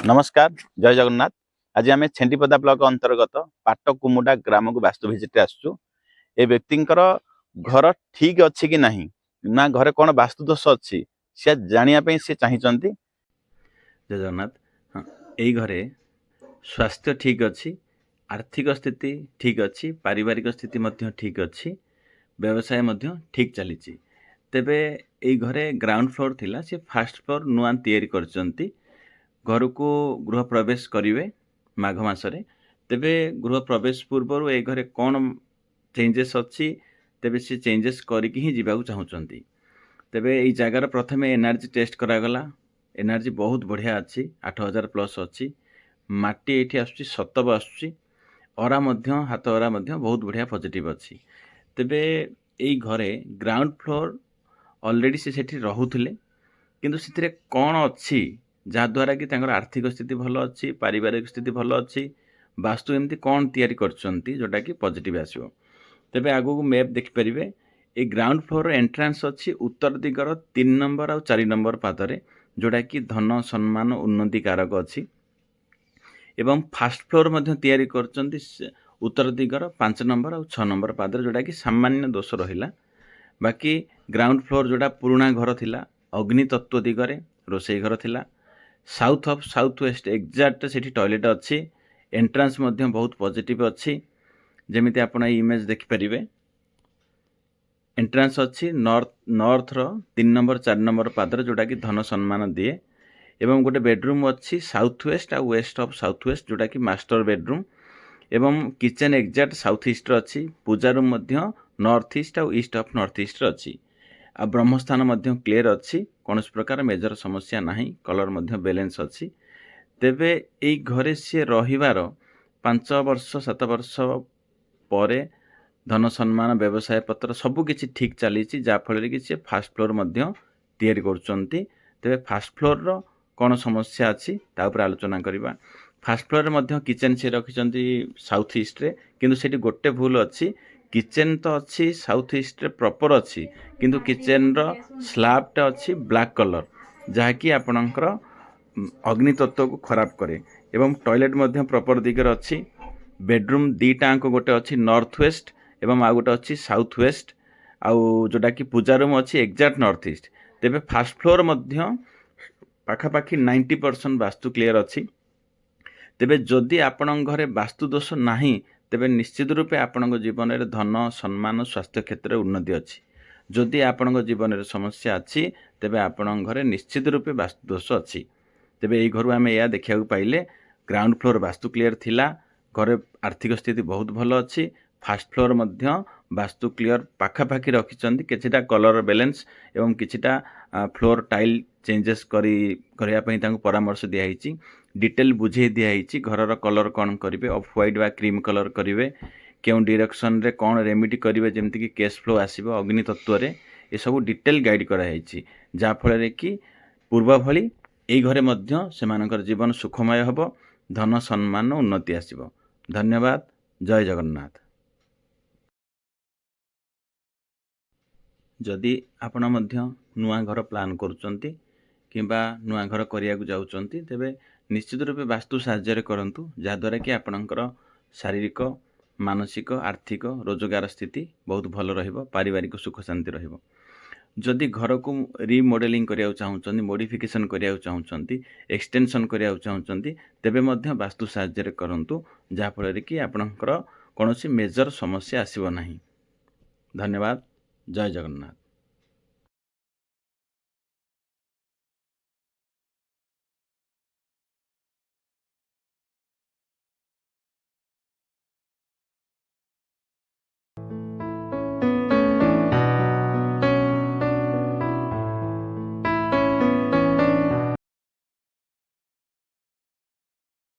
नमस्कार जय जगन्नाथ। आज आम छेंडीपदा ब्लॉक अंतर्गत पाटकुमुडा ग्राम को वास्तु विजिट आसचु। ए व्यक्तिंकर घर ठीक अच्छी कि नहीं ना घरे कौन वास्तु दोष अच्छी से जानापी से चाहिए। जय जगन्नाथ। हाँ, यही घरे स्वास्थ्य ठीक अच्छी, आर्थिक स्थिति ठीक अच्छी, पारिवारिक स्थिति मध्य ठीक अच्छी, व्यवसाय मध्य ठीक चली। तेबे यही घरे ग्राउंड फ्लोर थिला, से फास्ट फ्लोर नुआ तैयारी करचंती। घर को गृह प्रवेश करेंगे माघ मसरे। तेबे गृह प्रवेश पूर्व ए घरे कौन चेंजेस अच्छी तेबे से चेंजेस करके ही जीवाक चाहूँगी। तेबे ये जगार प्रथम एनर्जी टेस्ट करागला। एनर्जी बहुत बढ़िया अच्छी, 8000 प्लस अच्छी। माटी ये आसुची सतब आसुची, अरा मध्य हाथ अरा मध्य बहुत बढ़िया पॉजिटिव अच्छी। तेबे यही घरे ग्राउंड फ्लोर ऑलरेडी से सेठी रहुथिले, किंतु से कौन अच्छी जहाद्वारा कि आर्थिक स्थिति भल अच्छी, पारिवारिक स्थिति भल अच्छी, वास्तु एमती कौन तैयारी करछंती जोटा कि पॉजिटिव आसीबो। तेबे आगो को मैप देखिपारे। ए ग्राउंड फ्लोर एंट्रांस अच्छी उत्तर दिगर 3 नंबर और 4 नंबर पादरे, जोटा कि धन सम्मान उन्नति कारक अच्छी। एवं फास्ट फ्लोर मध्य तैयारी करछंती उत्तर दिगर 5 नंबर और 6 नंबर पादरे, जोटा कि सामान्य दोष रहिला। बाकी ग्राउंड फ्लोर जोटा पुराना घर थिला, अग्नि तत्व दिगरे रोसई घर थिला। South of south west exact से टॉयलेट अच्छी। एंट्रांस मध्य बहुत पॉजिटिव अच्छी, जमीती आपण इमेज देखिपारे। एंट्रांस अच्छी नॉर्थ रो 3 नंबर 4 नंबर पादर, जोटा कि धन सम्मान दिए। एवं गोटे बेडरूम अच्छी साउथ वेस्ट और वेस्ट ऑफ साउथ वेस्ट, जोटा कि मास्टर बेडरूम। एवं किचन एक्जाक्ट साउथ ईस्ट अच्छी। पूजा रूम मध्य नॉर्थ ईस्ट और ईस्ट ऑफ नॉर्थ ईस्ट अच्छी। आ ब्रह्मस्थान मध्य क्लियर अच्छी, कौन प्रकार मेजर समस्या नहीं। कलर मध्य बैलेंस अच्छी। तेबे यही घरे सी रहिबार 5 वर्ष 7 वर्ष पर धन सम्मान व्यवसाय पत्र सबकिछि ठीक चली, जहाँफल कि सी फास्ट फ्लोर मध्य तैयारी करछंती। तेबे फास्ट फ्लोर रो कौन समस्या अच्छी ता उपर आलोचना करबा। फास्ट फ्लोर मध्य किचन से रखिछंती साउथ ईस्ट रे, किंतु सेठी गोटे भूल अच्छी। किचन तो अच्छी साउथ ईस्ट रे प्रॉपर अच्छी, किंतु किचन रो स्लैबटा अच्छी ब्लैक कलर, जहाँकि आपणकर अग्नि तत्व को खराब करे। एवं टॉयलेट मध्य प्रॉपर दिगर अच्छी। बेडरूम दीटाक गोटे अच्छी नॉर्थ वेस्ट एवं आ गोटे अच्छी साउथ वेस्ट, आउ जोटा कि पूजा रूम अच्छी एक्जाक्ट नॉर्थ ईस्ट। तेबे फास्ट फ्लोर मध्य पाखापाखि 90% वास्तु क्लियर अच्छी। तेबे जदि आपण घरे वास्तु दोष नहीं, तेबे निश्चित रूपे आपण जीवन में धन सम्मान स्वास्थ्य क्षेत्र में उन्नति अच्छी। जदि आपण जीवन में समस्या अच्छी, तेबे आपण घरे निश्चित रूपे वास्तु दोष अच्छी। तेबे यही घर आम या देखा पाइले ग्राउंड फ्लोर वास्तु क्लियर थिला, घरे आर्थिक स्थिति बहुत भल अच्छी। फास्ट फ्लोर मध्य वास्तु क्लियर पाखापाखि रखिंट, किछिटा कलर बैलेंस एवं किछिटा फ्लोर टाइल चेंजेस करने परामर्श दिखाई। डिटेल बुझे दिखाई घर कलर कौन करेंगे, ऑफ व्हाइट बा क्रीम कलर करेंगे, क्यों डायरेक्शन रे कौन रेमेडी करेंगे जमती कि कैश फ्लो आसो अग्नि तत्व रे, ये सब डिटेल गाइड कराई, जहाँफल कि पूर्व भली यही घरे मध्य सेमानकर जीवन सुखमय हब, धन सम्मान उन्नति आसब। धन्यवाद। जय जगन्नाथ। जदि आपण मध्य नुआ घर प्लान करुचंती किंबा नुआ घर करिया को जाउचंती, तेबे निश्चित रूपे वास्तु साहाय्य करंतु, जहाँद्वारा कि आपणकर शारीरिक मानसिक आर्थिक रोजगार स्थिति बहुत भल रहिबो, पारिवारिक सुख शांति रहिबो। जदि घर को रिमॉडलिंग करिया चाहूँगी, मॉडिफिकेशन करिया चाहूँगी, एक्सटेंशन करिया चाहूँगी, तेबे मध्य वास्तु साहाय्य करंतु, जहाँफल कि आपणकर कौन मेजर समस्या आसीबो नहीं। धन्यवाद। जय जगन्नाथ।